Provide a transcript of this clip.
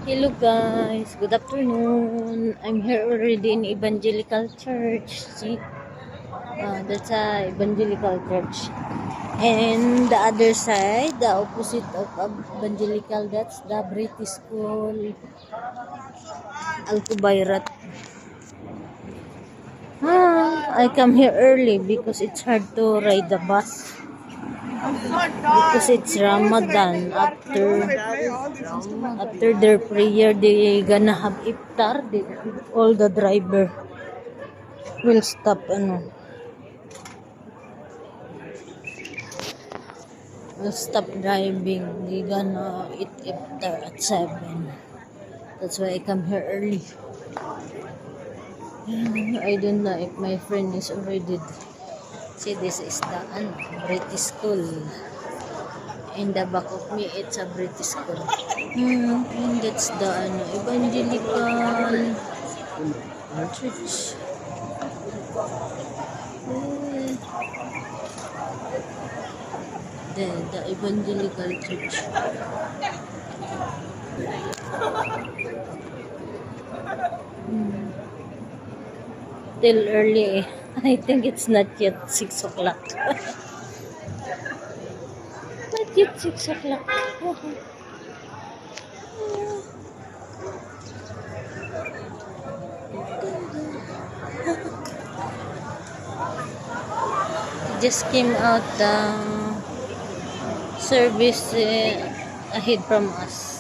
Hello guys, good afternoon. I'm here already in Evangelical Church. See, that's a Evangelical Church. And the other side, the opposite of Evangelical, that's the British School, Alcubayrat. I come here early because it's hard to ride the bus. Because it's Ramadan. After their prayer, they gonna have iftar. All the driver will stop will stop driving. They gonna eat iftar at 7. That's why I come here early. I don't know if my friend is already. See, this is the British school. In the back of me, it's a British school. And that's the Evangelical Church. The Evangelical Church. Still early. I think it's not yet 6 o'clock. Not yet 6 o'clock. Just came out the service ahead from us.